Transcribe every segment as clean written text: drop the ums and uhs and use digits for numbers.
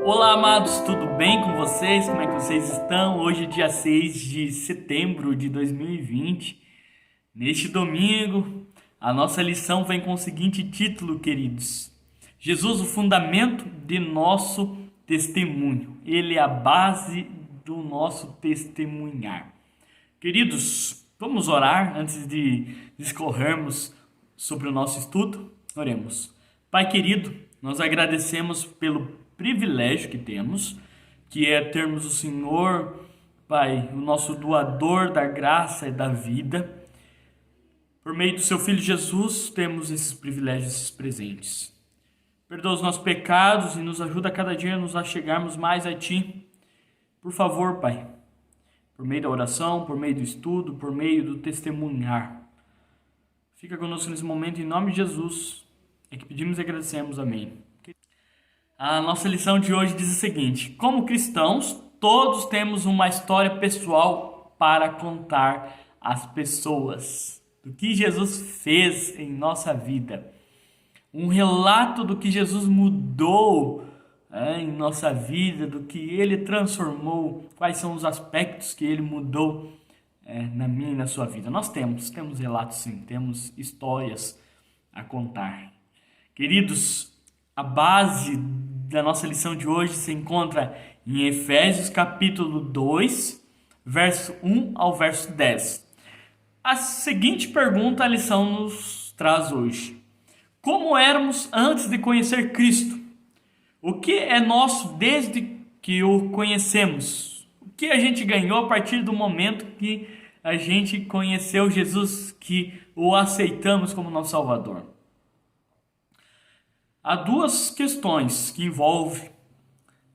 Olá, amados, tudo bem com vocês? Como é que vocês estão? Hoje é dia 6 de setembro de 2020. Neste domingo, a nossa lição vem com o seguinte título, queridos: Jesus, o fundamento de nosso testemunho. Ele é a base do nosso testemunhar. Queridos, vamos orar antes de discorrermos sobre o nosso estudo? Oremos. Pai querido, nós agradecemos pelo privilégio que temos, que é termos o Senhor, Pai, o nosso doador da graça e da vida. Por meio do seu Filho Jesus, temos esses privilégios, esses presentes. Perdoa os nossos pecados e nos ajuda a cada dia a nos achegarmos mais a Ti. Por favor, Pai, por meio da oração, por meio do estudo, por meio do testemunhar. Fica conosco nesse momento, em nome de Jesus. É que pedimos e agradecemos. Amém. A nossa lição de hoje diz o seguinte: como cristãos, todos temos uma história pessoal para contar às pessoas do que Jesus fez em nossa vida. Um relato do que Jesus mudou em nossa vida, do que Ele transformou, quais são os aspectos que Ele mudou na minha e na sua vida. Nós temos relatos sim, temos histórias a contar. Queridos, a base da nossa lição de hoje se encontra em Efésios capítulo 2, verso 1 ao verso 10. A seguinte pergunta a lição nos traz hoje: como éramos antes de conhecer Cristo? O que é nosso desde que o conhecemos? O que a gente ganhou a partir do momento que a gente conheceu Jesus, que o aceitamos como nosso Salvador? Há duas questões que envolvem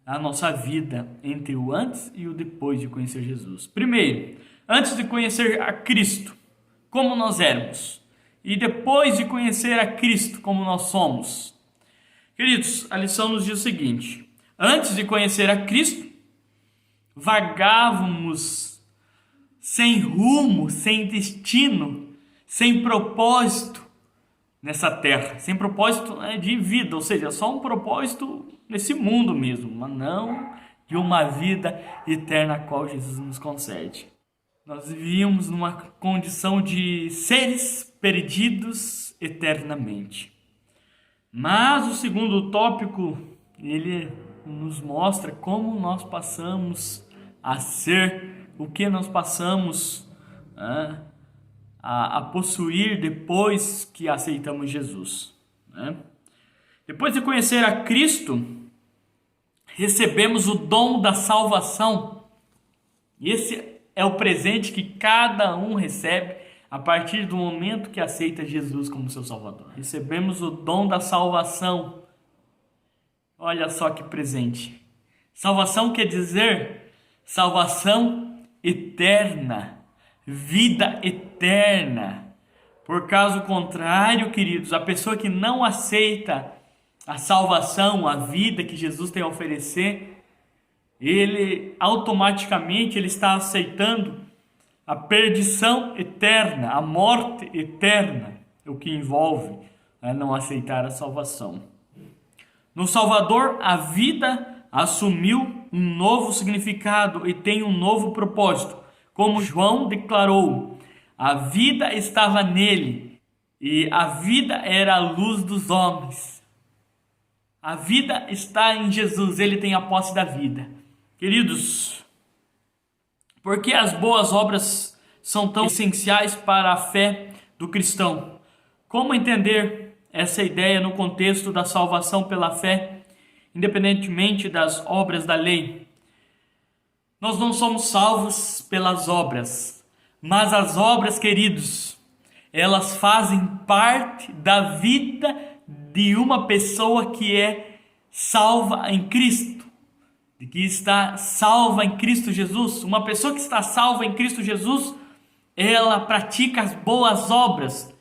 a nossa vida entre o antes e o depois de conhecer Jesus. Primeiro, antes de conhecer a Cristo, como nós éramos, e depois de conhecer a Cristo, como nós somos. Queridos, a lição nos diz o seguinte: antes de conhecer a Cristo, vagávamos sem rumo, sem destino, sem propósito nessa terra, sem propósito de vida, ou seja, só um propósito nesse mundo mesmo, mas não de uma vida eterna a qual Jesus nos concede. Nós vivíamos numa condição de seres perdidos eternamente. Mas o segundo tópico, ele nos mostra como nós passamos a ser, o que nós passamos a possuir depois que aceitamos Jesus. Depois de conhecer a Cristo, recebemos o dom da salvação. E esse é o presente que cada um recebe a partir do momento que aceita Jesus como seu Salvador. Recebemos o dom da salvação. Olha só que presente. Salvação quer dizer salvação eterna, vida eterna. Por caso contrário, queridos, a pessoa que não aceita a salvação, a vida que Jesus tem a oferecer, ele automaticamente está aceitando a perdição eterna, a morte eterna, o que envolve não aceitar a salvação. No Salvador, a vida assumiu um novo significado e tem um novo propósito. Como João declarou, a vida estava nele e a vida era a luz dos homens. A vida está em Jesus, ele tem a posse da vida. Queridos, por que as boas obras são tão essenciais para a fé do cristão? Como entender essa ideia no contexto da salvação pela fé, independentemente das obras da lei? Nós não somos salvos pelas obras, mas as obras, queridos, elas fazem parte da vida de uma pessoa que é salva em Cristo, de que está salva em Cristo Jesus. Uma pessoa que está salva em Cristo Jesus, ela pratica as boas obras.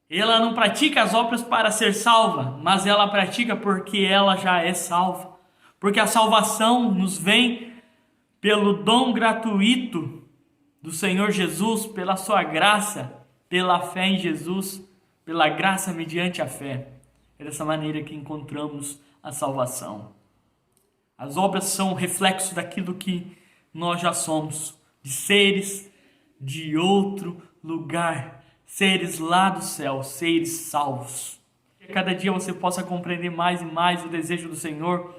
Ela não pratica as obras para ser salva, mas ela pratica porque ela já é salva. Porque a salvação nos vem pelo dom gratuito do Senhor Jesus, pela sua graça, pela fé em Jesus, pela graça mediante a fé. É dessa maneira que encontramos a salvação. As obras são reflexo daquilo que nós já somos, de seres de outro lugar, seres lá do céu, seres salvos. Que cada dia você possa compreender mais e mais o desejo do Senhor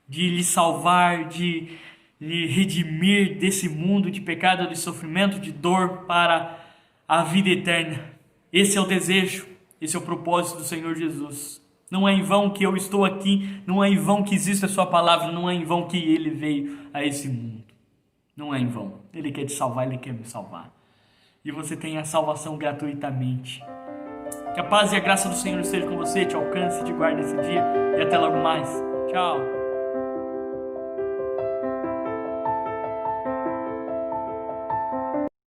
de lhe salvar, de lhe redimir desse mundo de pecado, de sofrimento, de dor para a vida eterna. Esse é o desejo, esse é o propósito do Senhor Jesus. Não é em vão que eu estou aqui, não é em vão que existe a sua palavra, não é em vão que ele veio a esse mundo. Não é em vão. Ele quer te salvar, ele quer me salvar. E você tem a salvação gratuitamente. Que a paz e a graça do Senhor esteja com você, te alcance, te guarde esse dia e até logo mais. Tchau.